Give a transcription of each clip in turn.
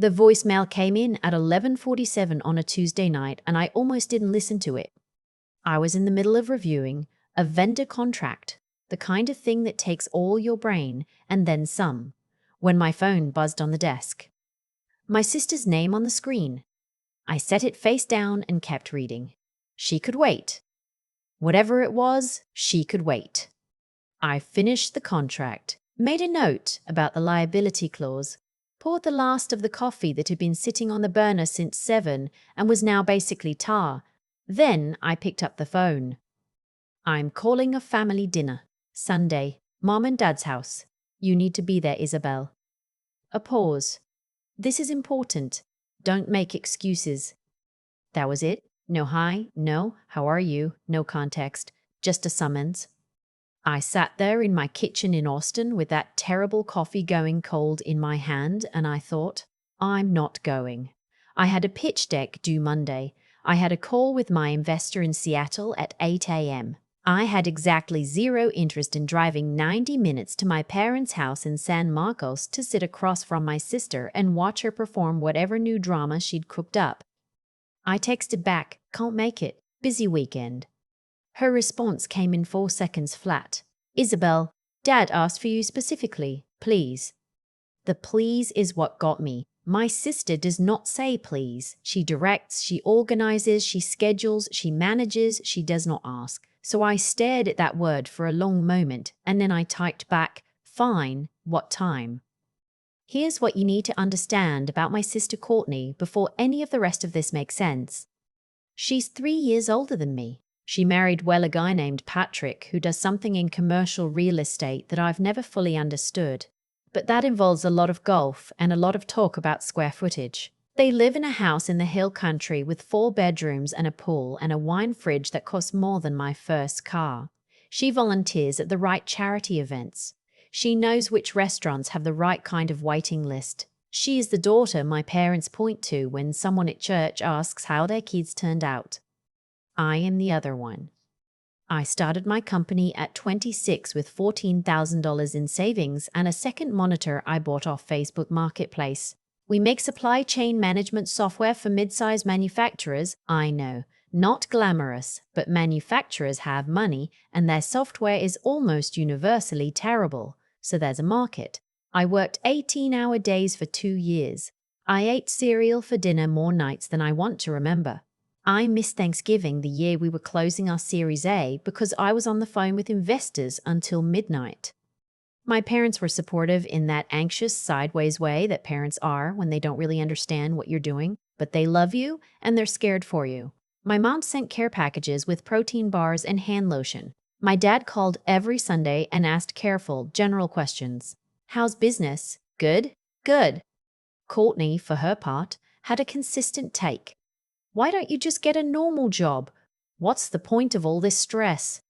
The voicemail came in at 11:47 on a Tuesday night, and I almost didn't listen to it. I was in the middle of reviewing a vendor contract, the kind of thing that takes all your brain and then some, when my phone buzzed on the desk. My sister's name on the screen. I set it face down and kept reading. She could wait. Whatever it was, she could wait. I finished the contract, made a note about the liability clause, poured the last of the coffee that had been sitting on the burner since 7 and was now basically tar. Then I picked up the phone. I'm calling a family dinner. Sunday, Mom and Dad's house. You need to be there, Isabel. A pause. This is important. Don't make excuses. That was it. No hi, no, how are you, no context, just a summons. I sat there in my kitchen in Austin with that terrible coffee going cold in my hand, and I thought, I'm not going. I had a pitch deck due Monday. I had a call with my investor in Seattle at 8 a.m. I had exactly zero interest in driving 90 minutes to my parents' house in San Marcos to sit across from my sister and watch her perform whatever new drama she'd cooked up. I texted back, can't make it, busy weekend. Her response came in 4 seconds flat. Isabel, Dad asked for you specifically, please. The please is what got me. My sister does not say please. She directs, she organizes, she schedules, she manages, she does not ask. So I stared at that word for a long moment, and then I typed back, fine, what time? Here's what you need to understand about my sister Courtney before any of the rest of this makes sense. She's 3 years older than me. She married a guy named Patrick who does something in commercial real estate that I've never fully understood. But that involves a lot of golf and a lot of talk about square footage. They live in a house in the hill country with 4 bedrooms and a pool and a wine fridge that costs more than my first car. She volunteers at the right charity events. She knows which restaurants have the right kind of waiting list. She is the daughter my parents point to when someone at church asks how their kids turned out. I am the other one. I started my company at 26 with $14,000 in savings and a second monitor I bought off Facebook Marketplace. We make supply chain management software for mid-size manufacturers, I know. Not glamorous, but manufacturers have money and their software is almost universally terrible, so there's a market. I worked 18-hour days for 2 years. I ate cereal for dinner more nights than I want to remember. I missed Thanksgiving the year we were closing our Series A because I was on the phone with investors until midnight. My parents were supportive in that anxious, sideways way that parents are when they don't really understand what you're doing, but they love you and they're scared for you. My mom sent care packages with protein bars and hand lotion. My dad called every Sunday and asked careful, general questions. How's business? Good? Good. Courtney, for her part, had a consistent take. Why don't you just get a normal job? What's the point of all this stress?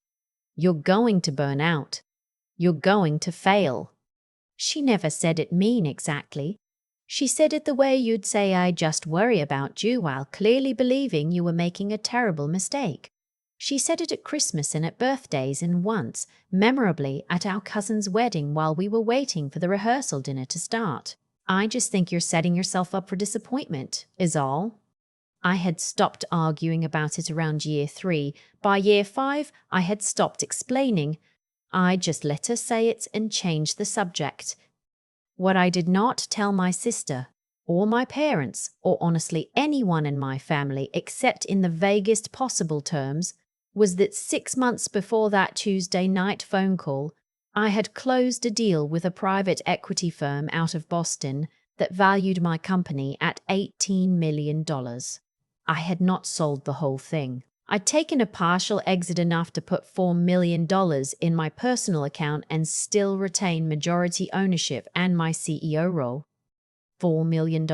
You're going to burn out. You're going to fail. She never said it mean exactly. She said it the way you'd say I just worry about you while clearly believing you were making a terrible mistake. She said it at Christmas and at birthdays and once, memorably, at our cousin's wedding while we were waiting for the rehearsal dinner to start. I just think you're setting yourself up for disappointment, is all. I had stopped arguing about it around year 3. By year 5, I had stopped explaining. I just let her say it and changed the subject. What I did not tell my sister, or my parents, or honestly anyone in my family except in the vaguest possible terms, was that 6 months before that Tuesday night phone call, I had closed a deal with a private equity firm out of Boston that valued my company at $18 million. I had not sold the whole thing. I'd taken a partial exit enough to put $4 million in my personal account and still retain majority ownership and my CEO role. $4 million.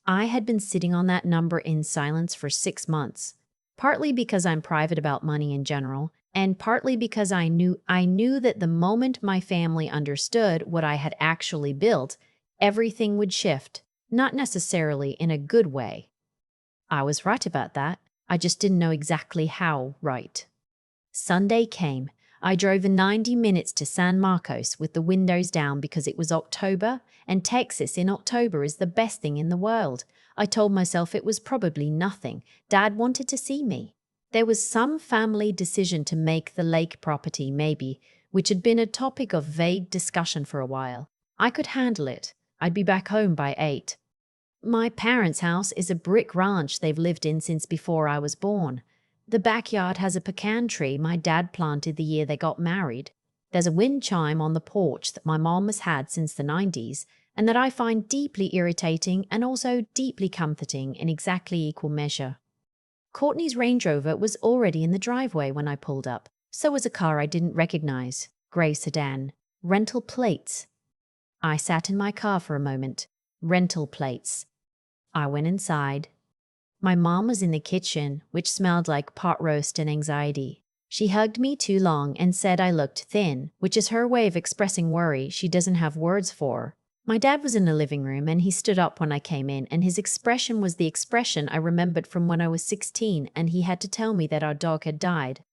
I had been sitting on that number in silence for 6 months, partly because I'm private about money in general, and partly because I knew that the moment my family understood what I had actually built, everything would shift, not necessarily in a good way. I was right about that. I just didn't know exactly how right. Sunday came. I drove in 90 minutes to San Marcos with the windows down because it was October, and Texas in October is the best thing in the world. I told myself it was probably nothing. Dad wanted to see me. There was some family decision to make the lake property, maybe, which had been a topic of vague discussion for a while. I could handle it. I'd be back home by 8. My parents' house is a brick ranch they've lived in since before I was born. The backyard has a pecan tree my dad planted the year they got married. There's a wind chime on the porch that my mom has had since the 90s, and that I find deeply irritating and also deeply comforting in exactly equal measure. Courtney's Range Rover was already in the driveway when I pulled up. So was a car I didn't recognize. Grey sedan. Rental plates. I sat in my car for a moment. Rental plates. I went inside. My mom was in the kitchen, which smelled like pot roast and anxiety. She hugged me too long and said I looked thin, which is her way of expressing worry she doesn't have words for. My dad was in the living room and he stood up when I came in, and his expression was the expression I remembered from when I was 16 and he had to tell me that our dog had died.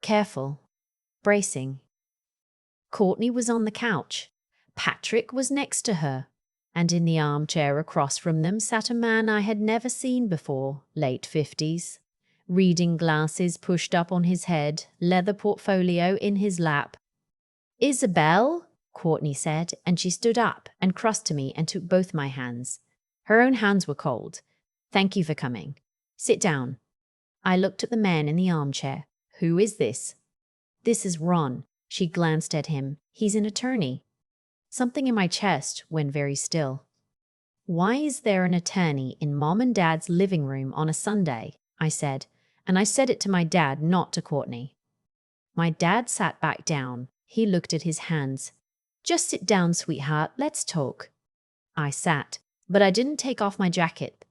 Careful. Bracing. Courtney was on the couch. Patrick was next to her. And in the armchair across from them sat a man I had never seen before, late 50s. Reading glasses pushed up on his head, leather portfolio in his lap. "Isabel," Courtney said, and she stood up and crossed to me and took both my hands. Her own hands were cold. "Thank you for coming. Sit down." I looked at the man in the armchair. "Who is this?" "This is Ron." She glanced at him. "He's an attorney." Something in my chest went very still. "Why is there an attorney in Mom and Dad's living room on a Sunday?" I said, and I said it to my dad, not to Courtney. My dad sat back down. He looked at his hands. "Just sit down, sweetheart. Let's talk." I sat, but I didn't take off my jacket.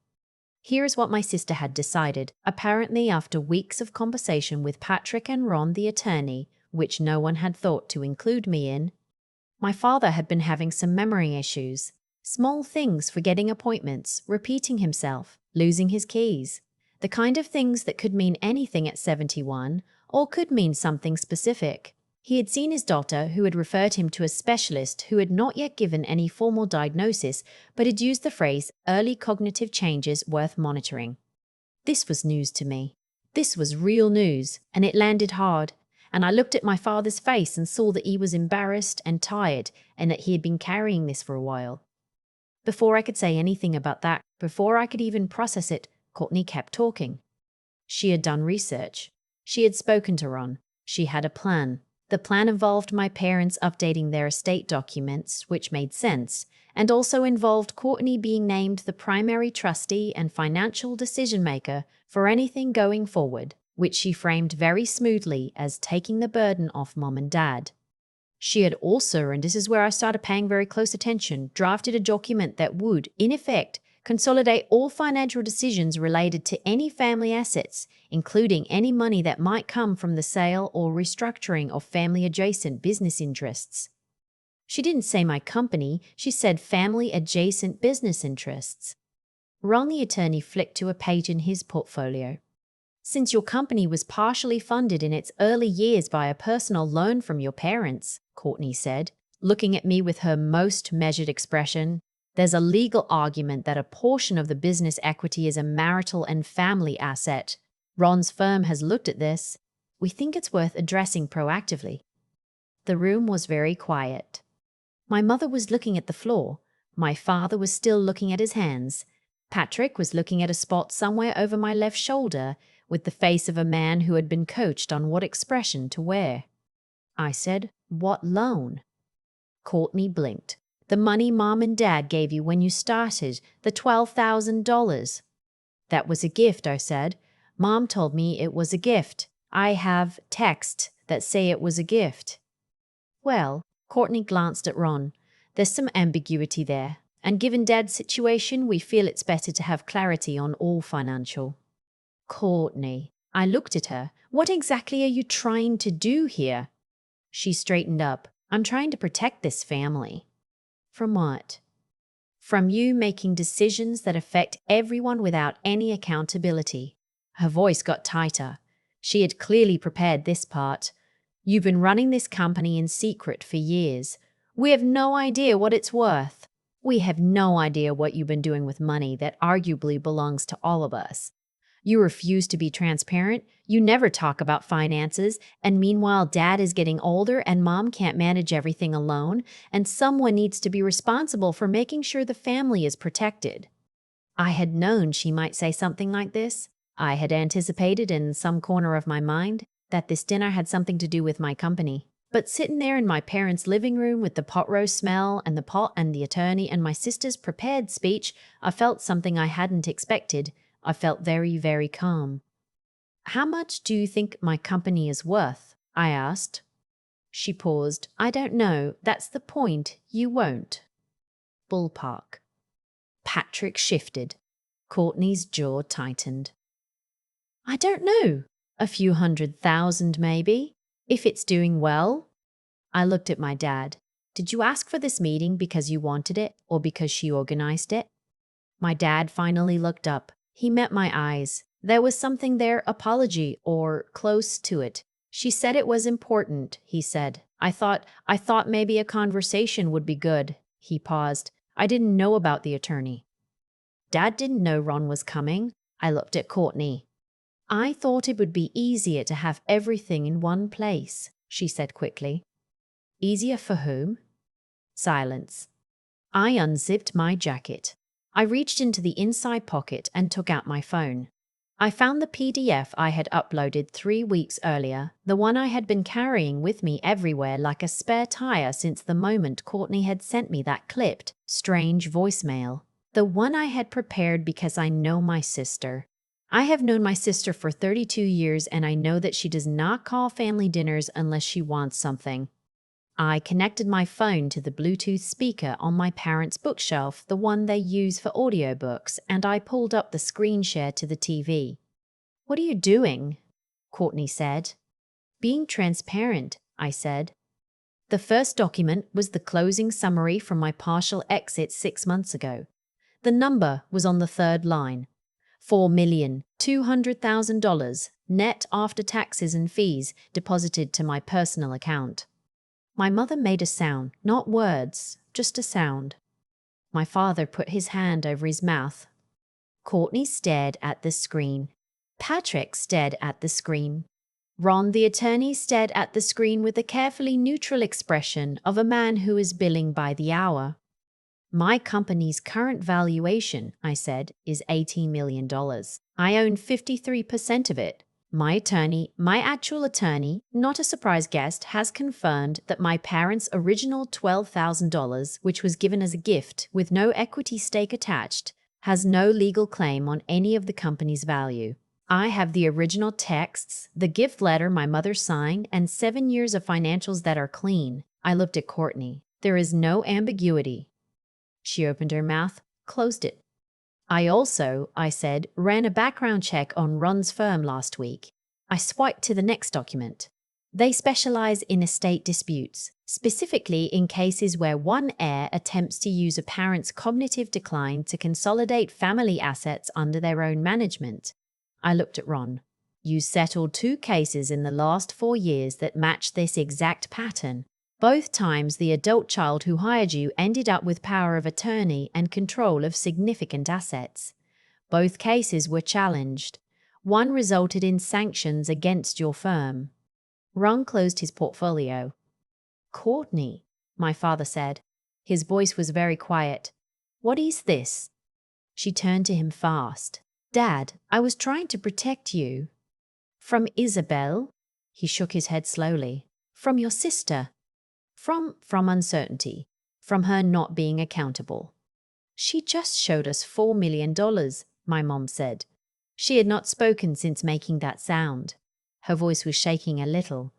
Here's what my sister had decided, apparently after weeks of conversation with Patrick and Ron the attorney, which no one had thought to include me in. My father had been having some memory issues. Small things, forgetting appointments, repeating himself, losing his keys. The kind of things that could mean anything at 71, or could mean something specific. He had seen his daughter, who had referred him to a specialist who had not yet given any formal diagnosis, but had used the phrase early cognitive changes worth monitoring. This was news to me. This was real news, and it landed hard. And I looked at my father's face and saw that he was embarrassed and tired, and that he had been carrying this for a while. Before I could say anything about that, before I could even process it, Courtney kept talking. She had done research. She had spoken to Ron. She had a plan. The plan involved my parents updating their estate documents, which made sense, and also involved Courtney being named the primary trustee and financial decision-maker for anything going forward, which she framed very smoothly as taking the burden off Mom and Dad. She had also, and this is where I started paying very close attention, drafted a document that would, in effect, consolidate all financial decisions related to any family assets, including any money that might come from the sale or restructuring of family-adjacent business interests. She didn't say my company, she said family-adjacent business interests. Ron the attorney flicked to a page in his portfolio. "Since your company was partially funded in its early years by a personal loan from your parents," Courtney said, looking at me with her most measured expression, "there's a legal argument that a portion of the business equity is a marital and family asset. Ron's firm has looked at this. We think it's worth addressing proactively." The room was very quiet. My mother was looking at the floor. My father was still looking at his hands. Patrick was looking at a spot somewhere over my left shoulder, with the face of a man who had been coached on what expression to wear. I said, "What loan?" Courtney blinked. "The money Mom and Dad gave you when you started, the $12,000. "That was a gift," I said. "Mom told me it was a gift. I have texts that say it was a gift." "Well," Courtney glanced at Ron, "there's some ambiguity there, and given Dad's situation, we feel it's better to have clarity on all financial." "Courtney," I looked at her, "what exactly are you trying to do here?" She straightened up. "I'm trying to protect this family." "From what?" "From you making decisions that affect everyone without any accountability." Her voice got tighter. She had clearly prepared this part. You've been running this company in secret for years. We have no idea what it's worth. We have no idea what you've been doing with money that arguably belongs to all of us. You refuse to be transparent, you never talk about finances, and meanwhile Dad is getting older and Mom can't manage everything alone, and someone needs to be responsible for making sure the family is protected. I had known she might say something like this. I had anticipated in some corner of my mind that this dinner had something to do with my company. But sitting there in my parents' living room with the pot roast smell and the pot and the attorney and my sister's prepared speech, I felt something I hadn't expected. I felt very, very calm. How much do you think my company is worth? I asked. She paused. I don't know. That's the point. You won't. Ballpark. Patrick shifted. Courtney's jaw tightened. I don't know. A few 100,000 maybe, if it's doing well. I looked at my dad. Did you ask for this meeting because you wanted it or because she organized it? My dad finally looked up. He met my eyes. There was something there, apology or close to it. She said it was important, he said. I thought maybe a conversation would be good. He paused. I didn't know about the attorney. Dad didn't know Ron was coming. I looked at Courtney. I thought it would be easier to have everything in one place, she said quickly. Easier for whom? Silence. I unzipped my jacket. I reached into the inside pocket and took out my phone. I found the PDF I had uploaded 3 weeks earlier, the one I had been carrying with me everywhere like a spare tire since the moment Courtney had sent me that clipped, strange voicemail. The one I had prepared because I know my sister. I have known my sister for 32 years and I know that she does not call family dinners unless she wants something. I connected my phone to the Bluetooth speaker on my parents' bookshelf, the one they use for audiobooks, and I pulled up the screen share to the TV. What are you doing? Courtney said. Being transparent, I said. The first document was the closing summary from my partial exit 6 months ago. The number was on the third line. $4,200,000 net after taxes and fees deposited to my personal account. My mother made a sound, not words, just a sound. My father put his hand over his mouth. Courtney stared at the screen. Patrick stared at the screen. Ron, the attorney, stared at the screen with a carefully neutral expression of a man who is billing by the hour. My company's current valuation, I said, is $18 million. I own 53% of it. My actual attorney, not a surprise guest, has confirmed that my parents' original $12,000, which was given as a gift with no equity stake attached, has no legal claim on any of the company's value. I have the original texts, the gift letter my mother signed, and 7 years of financials that are clean. I looked at Courtney. There is no ambiguity. She opened her mouth, closed it. I said, ran a background check on Ron's firm last week. I swiped to the next document. They specialize in estate disputes, specifically in cases where one heir attempts to use a parent's cognitive decline to consolidate family assets under their own management. I looked at Ron. You settled 2 cases in the last 4 years that match this exact pattern. Both times the adult child who hired you ended up with power of attorney and control of significant assets. Both cases were challenged. One resulted in sanctions against your firm. Ron closed his portfolio. Courtney, my father said. His voice was very quiet. What is this? She turned to him fast. Dad, I was trying to protect you. From Isabel? He shook his head slowly. From your sister? From uncertainty, from her not being accountable. She just showed us $4 million, my mom said. She had not spoken since making that sound. Her voice was shaking a little.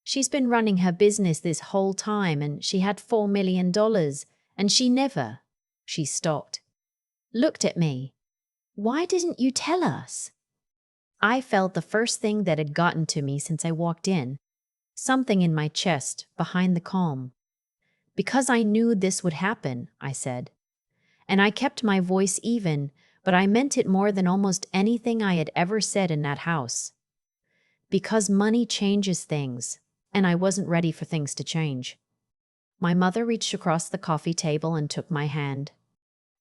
She's been running her business this whole time and she had $4 million and she never. She stopped. Looked at me. Why didn't you tell us? I felt the first thing that had gotten to me since I walked in. Something in my chest, behind the calm. Because I knew this would happen, I said. And I kept my voice even, but I meant it more than almost anything I had ever said in that house. Because money changes things, and I wasn't ready for things to change. My mother reached across the coffee table and took my hand.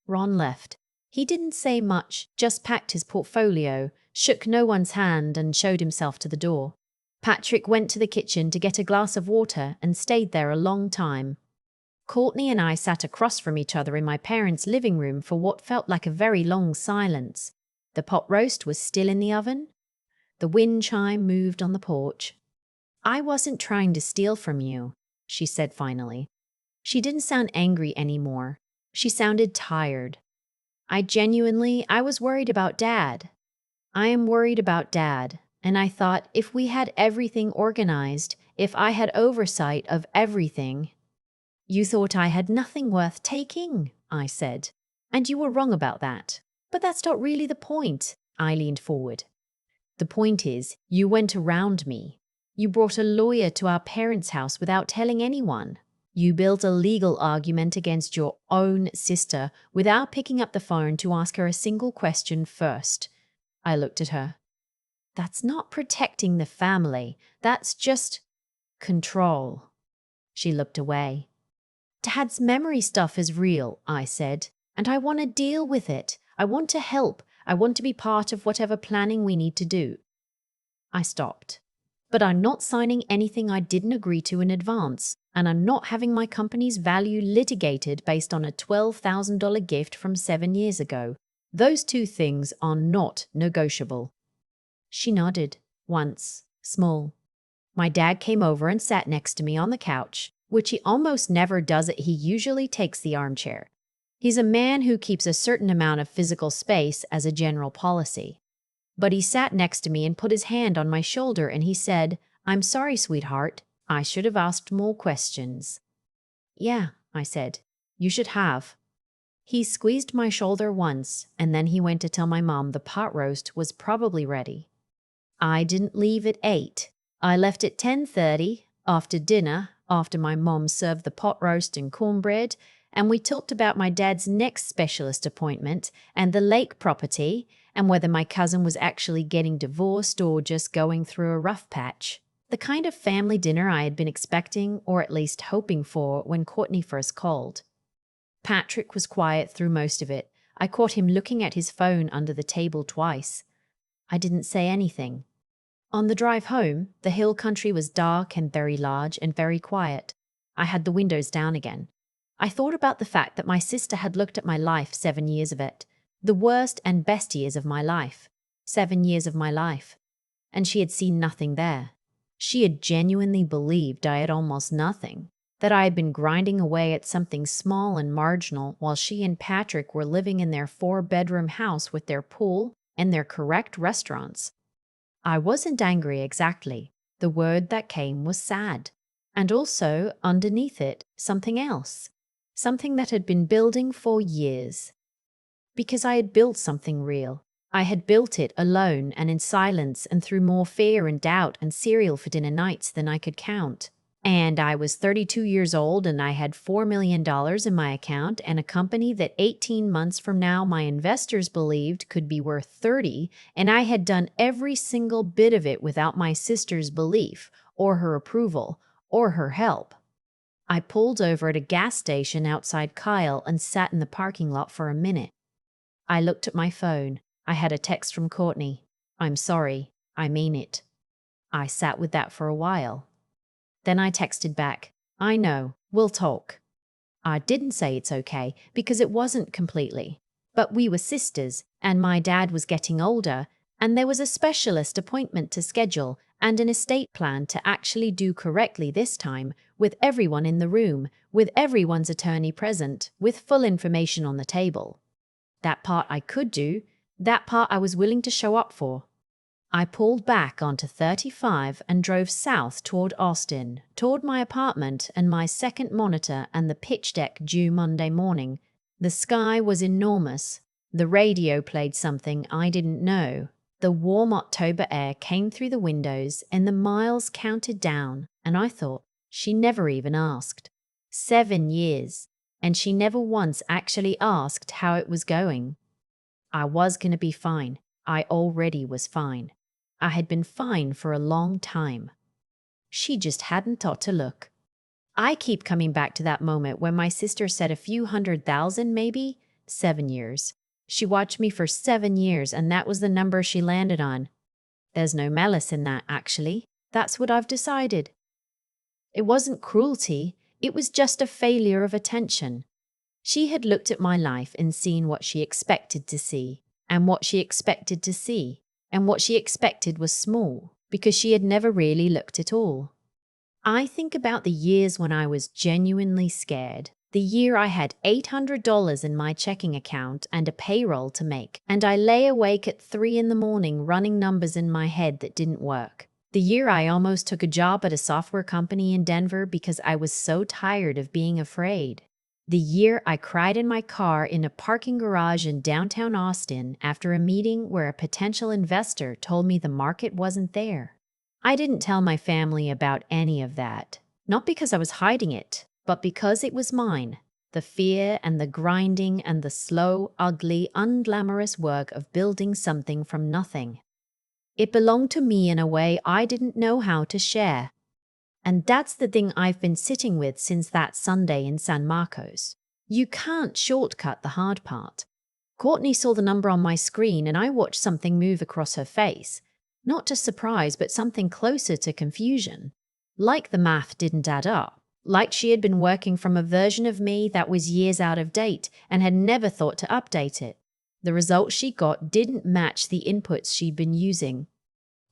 Ron left. He didn't say much, just packed his portfolio, shook no one's hand, and showed himself to the door. Patrick went to the kitchen to get a glass of water and stayed there a long time. Courtney and I sat across from each other in my parents' living room for what felt like a very long silence. The pot roast was still in the oven. The wind chime moved on the porch. "I wasn't trying to steal from you," she said finally. She didn't sound angry anymore. She sounded tired. I was worried about Dad. I am worried about Dad, and I thought if we had everything organized, if I had oversight of everything. "You thought I had nothing worth taking," I said. "And you were wrong about that. But that's not really the point." I leaned forward. "The point is, you went around me. You brought a lawyer to our parents' house without telling anyone. You built a legal argument against your own sister without picking up the phone to ask her a single question first." I looked at her. "That's not protecting the family. That's just control." She looked away. "Dad's memory stuff is real," I said, "and I want to deal with it. I want to help. I want to be part of whatever planning we need to do." I stopped. "But I'm not signing anything I didn't agree to in advance, and I'm not having my company's value litigated based on a $12,000 gift from 7 years ago. Those two things are not negotiable." She nodded, once, small. My dad came over and sat next to me on the couch, which he almost never does. He usually takes the armchair. He's a man who keeps a certain amount of physical space as a general policy. But he sat next to me and put his hand on my shoulder and he said, "I'm sorry, sweetheart. I should have asked more questions." "Yeah," I said, "you should have." He squeezed my shoulder once, and then he went to tell my mom the pot roast was probably ready. I didn't leave at 8. I left at 10:30, after dinner, after my mom served the pot roast and cornbread, and we talked about my dad's next specialist appointment and the lake property and whether my cousin was actually getting divorced or just going through a rough patch. The kind of family dinner I had been expecting, or at least hoping for, when Courtney first called. Patrick was quiet through most of it. I caught him looking at his phone under the table twice. I didn't say anything. On the drive home, the hill country was dark and very large and very quiet. I had the windows down again. I thought about the fact that my sister had looked at my life, 7 years of it. The worst and best years of my life. 7 years of my life. And she had seen nothing there. She had genuinely believed I had almost nothing. That I had been grinding away at something small and marginal while she and Patrick were living in their 4-bedroom house with their pool and their correct restaurants. I wasn't angry exactly. The word that came was sad. And also, underneath it, something else. Something that had been building for years. Because I had built something real. I had built it alone and in silence and through more fear and doubt and cereal for dinner nights than I could count. And I was 32 years old and I had $4 million in my account and a company that 18 months from now my investors believed could be worth 30, and I had done every single bit of it without my sister's belief or her approval or her help. I pulled over at a gas station outside Kyle and sat in the parking lot for a minute. I looked at my phone. I had a text from Courtney. "I'm sorry. I mean it." I sat with that for a while. Then I texted back, "I know. We'll talk." I didn't say it's okay because it wasn't completely. But we were sisters, and my dad was getting older, and there was a specialist appointment to schedule and an estate plan to actually do correctly this time, with everyone in the room, with everyone's attorney present, with full information on the table. That part I could do, that part I was willing to show up for. I pulled back onto 35 and drove south toward Austin, toward my apartment and my second monitor and the pitch deck due Monday morning. The sky was enormous. The radio played something I didn't know. The warm October air came through the windows and the miles counted down, and I thought, she never even asked. 7 years. And she never once actually asked how it was going. I was going to be fine. I already was fine. I had been fine for a long time. She just hadn't thought to look. I keep coming back to that moment when my sister said a few 100,000, maybe 7 years. She watched me for 7 years, and that was the number she landed on. There's no malice in that, actually. That's what I've decided. It wasn't cruelty, it was just a failure of attention. She had looked at my life and seen what she expected to see, and what she expected to see, and what she expected was small, because she had never really looked at all. I think about the years when I was genuinely scared. The year I had $800 in my checking account and a payroll to make, and I lay awake at 3 in the morning running numbers in my head that didn't work. The year I almost took a job at a software company in Denver because I was so tired of being afraid. The year I cried in my car in a parking garage in downtown Austin after a meeting where a potential investor told me the market wasn't there. I didn't tell my family about any of that, not because I was hiding it, but because it was mine. The fear and the grinding and the slow, ugly, unglamorous work of building something from nothing. It belonged to me in a way I didn't know how to share. And that's the thing I've been sitting with since that Sunday in San Marcos. You can't shortcut the hard part. Courtney saw the number on my screen and I watched something move across her face. Not just surprise, but something closer to confusion. Like the math didn't add up. Like she had been working from a version of me that was years out of date and had never thought to update it. The results she got didn't match the inputs she'd been using.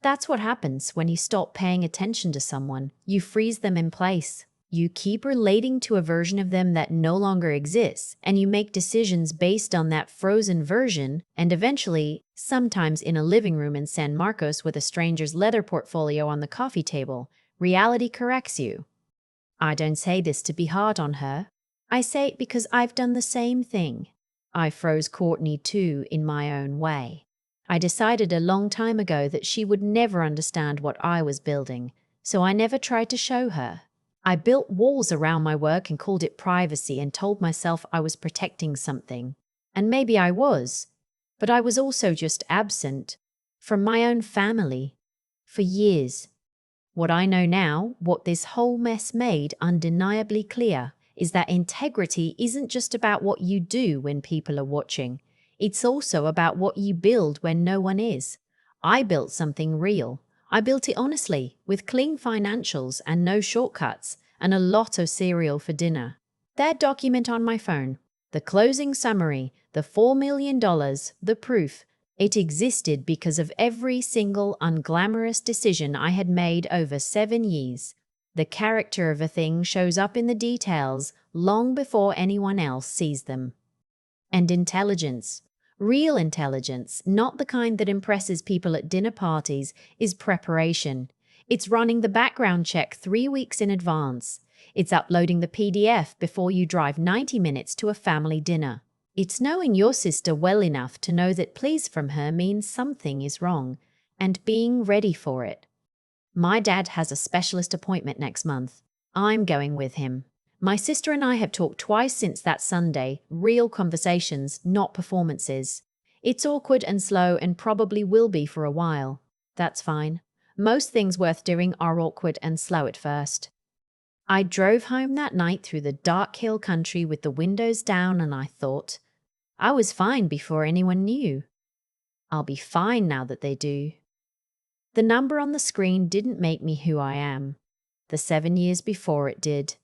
That's what happens when you stop paying attention to someone. You freeze them in place. You keep relating to a version of them that no longer exists, and you make decisions based on that frozen version, and eventually, sometimes in a living room in San Marcos with a stranger's leather portfolio on the coffee table, reality corrects you. I don't say this to be hard on her. I say it because I've done the same thing. I froze Courtney too in my own way. I decided a long time ago that she would never understand what I was building, so I never tried to show her. I built walls around my work and called it privacy and told myself I was protecting something. And maybe I was, but I was also just absent from my own family for years. What I know now, what this whole mess made undeniably clear, is that integrity isn't just about what you do when people are watching. It's also about what you build when no one is. I built something real. I built it honestly, with clean financials and no shortcuts, and a lot of cereal for dinner. That document on my phone, the closing summary, the $4 million, the proof, it existed because of every single unglamorous decision I had made over 7 years. The character of a thing shows up in the details long before anyone else sees them. And intelligence, real intelligence, not the kind that impresses people at dinner parties, is preparation. It's running the background check 3 weeks in advance. It's uploading the PDF before you drive 90 minutes to a family dinner. It's knowing your sister well enough to know that please from her means something is wrong, and being ready for it. My dad has a specialist appointment next month. I'm going with him. My sister and I have talked twice since that Sunday, real conversations, not performances. It's awkward and slow and probably will be for a while. That's fine. Most things worth doing are awkward and slow at first. I drove home that night through the dark hill country with the windows down and I thought, I was fine before anyone knew. I'll be fine now that they do. The number on the screen didn't make me who I am. The 7 years before it did.